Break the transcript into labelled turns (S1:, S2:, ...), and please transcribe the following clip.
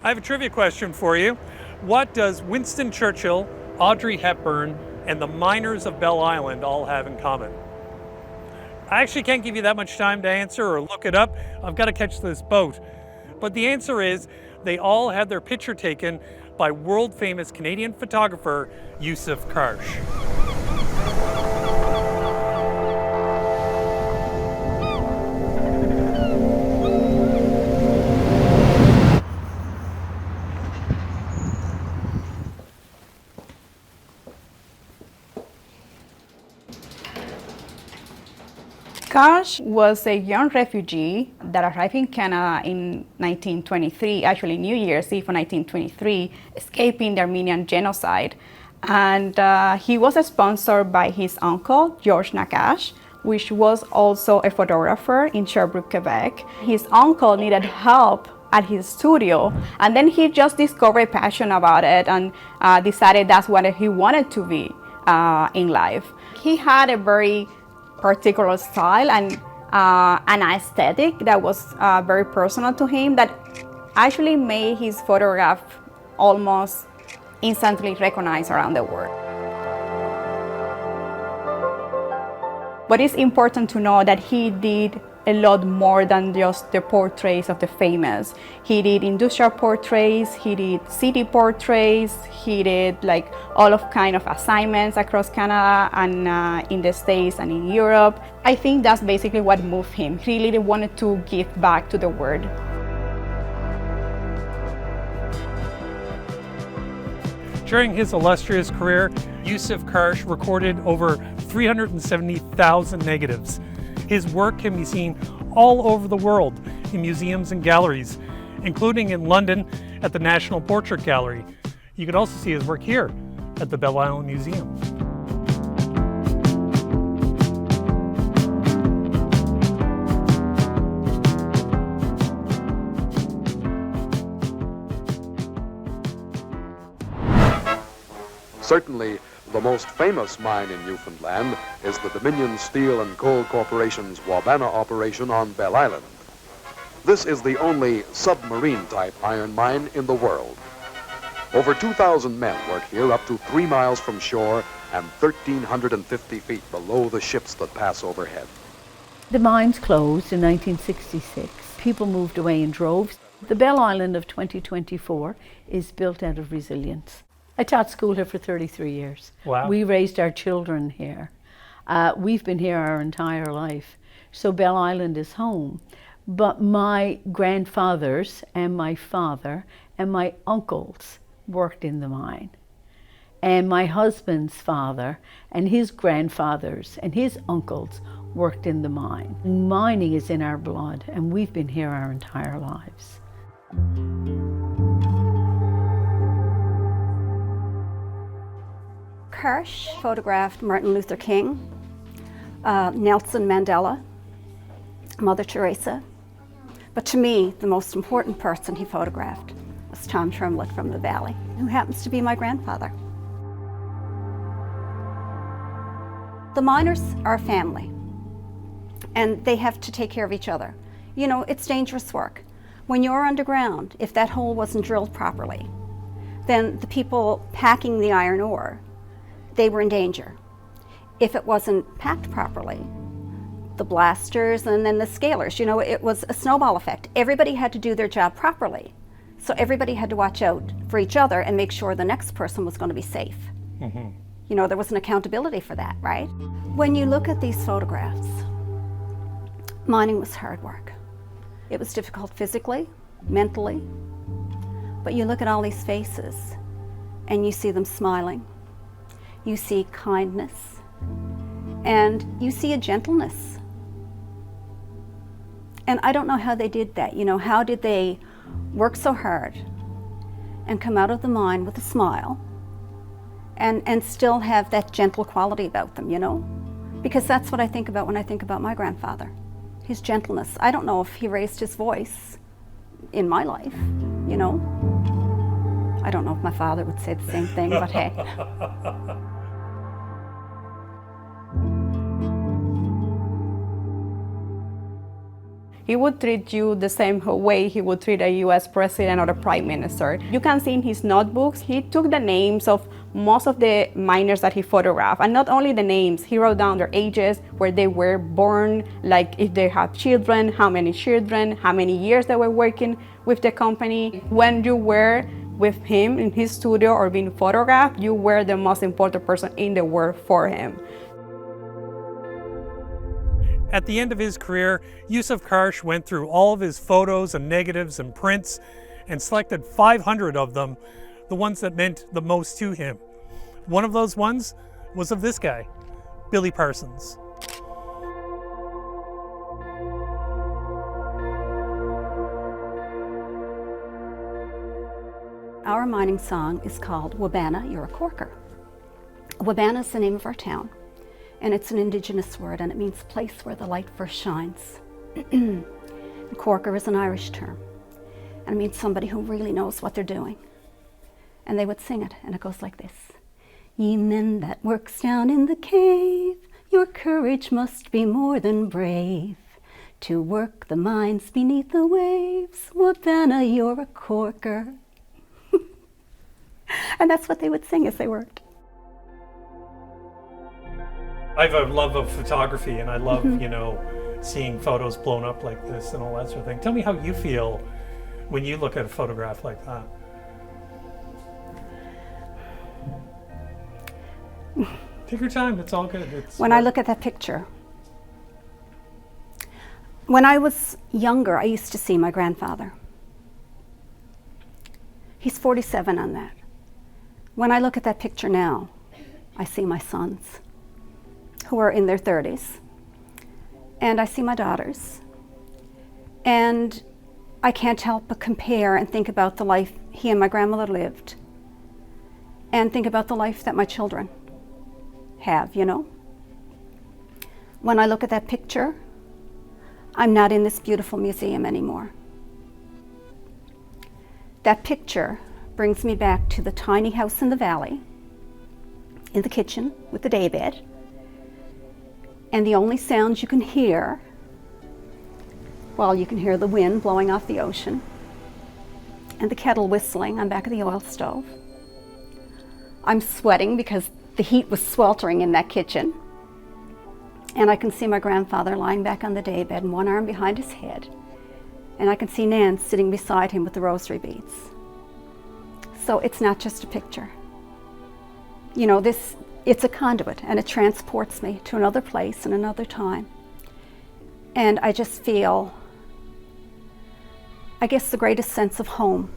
S1: I have a trivia question for you. What does Winston Churchill, Audrey Hepburn, and the miners of Belle Island all have in common? I actually can't give you that much time to answer or look it up. I've got to catch this boat. But the answer is they all had their picture taken by world famous Canadian photographer Yousuf Karsh.
S2: Karsh was a young refugee that arrived in Canada in 1923, actually New Year's Eve of 1923, escaping the Armenian genocide. And he was sponsored by his uncle, George Nakash, which was also a photographer in Sherbrooke, Quebec. His uncle needed help at his studio, and then he just discovered passion about it and decided that's what he wanted to be in life. He had a very particular style and an aesthetic that was very personal to him that actually made his photograph almost instantly recognized around the world. But it's important to know that he did a lot more than just the portraits of the famous. He did industrial portraits, he did city portraits, he did like all of kind of assignments across Canada and in the States and in Europe. I think that's basically what moved him. He really wanted to give back to the world.
S1: During his illustrious career, Yousuf Karsh recorded over 370,000 negatives. His work can be seen all over the world in museums and galleries, including in London at the National Portrait Gallery. You can also see his work here at the Belle Island Museum.
S3: Certainly, the most famous mine in Newfoundland is the Dominion Steel and Coal Corporation's Wabana operation on Belle Island. This is the only submarine-type iron mine in the world. Over 2,000 men work here up to 3 miles from shore and 1,350 feet below the ships that pass overhead.
S4: The mines closed in 1966. People moved away in droves. The Belle Island of 2024 is built out of resilience. I taught school here for 33 years.
S1: Wow.
S4: We raised our children here. We've been here our entire life. So Belle Island is home. But my grandfathers and my father and my uncles worked in the mine. And my husband's father and his grandfathers and his uncles worked in the mine. Mining is in our blood, and we've been here our entire lives.
S5: Karsh photographed Martin Luther King, Nelson Mandela, Mother Teresa. But to me, the most important person he photographed was Tom Tremlett from the Valley, who happens to be my grandfather. The miners are a family, and they have to take care of each other. You know, it's dangerous work. When you're underground, if that hole wasn't drilled properly, then the people packing the iron ore, they were in danger. If it wasn't packed properly, the blasters and then the scalers, you know, it was a snowball effect. Everybody had to do their job properly. So everybody had to watch out for each other and make sure the next person was going to be safe. Mm-hmm. You know, there was an accountability for that, right? When you look at these photographs, mining was hard work. It was difficult physically, mentally, but you look at all these faces and you see them smiling. You see kindness, and you see a gentleness. And I don't know how they did that. You know, how did they work so hard and come out of the mine with a smile and still have that gentle quality about them, you know? Because that's what I think about when I think about my grandfather, his gentleness. I don't know if he raised his voice in my life, you know? I don't know if my father would say the same thing, but hey.
S2: He would treat you the same way he would treat a US president or a prime minister. You can see in his notebooks, he took the names of most of the miners that he photographed, and not only the names, he wrote down their ages, where they were born, like if they had children, how many years they were working with the company. When you were with him in his studio or being photographed, you were the most important person in the world for him.
S1: At the end of his career, Yousuf Karsh went through all of his photos and negatives and prints and selected 500 of them, the ones that meant the most to him. One of those ones was of this guy, Billy Parsons.
S5: Our mining song is called Wabana, You're a Corker. Wabana is the name of our town, and it's an indigenous word, and it means place where the light first shines. Corker is an Irish term, and it means somebody who really knows what they're doing. And they would sing it, and it goes like this. Ye men that works down in the cave, your courage must be more than brave. To work the mines beneath the waves, Wabana, you're a corker. And that's what they would sing as they worked.
S1: I have a love of photography, and I love, seeing photos blown up like this and all that sort of thing. Tell me how you feel when you look at a photograph like that. Take your time, it's all good.
S5: When I look at that picture, when I was younger, I used to see my grandfather. He's 47 on that. When I look at that picture now, I see my sons, who are in their 30s, and I see my daughters, and I can't help but compare and think about the life he and my grandmother lived, and think about the life that my children have, When I look at that picture, I'm not in this beautiful museum anymore. That picture brings me back to the tiny house in the valley, in the kitchen with the daybed, and the only sounds you can hear, well, you can hear the wind blowing off the ocean, and the kettle whistling on back of the oil stove. I'm sweating because the heat was sweltering in that kitchen, and I can see my grandfather lying back on the daybed and one arm behind his head, and I can see Nan sitting beside him with the rosary beads. So it's not just a picture. It's a conduit, and it transports me to another place and another time. And I just feel, I guess, the greatest sense of home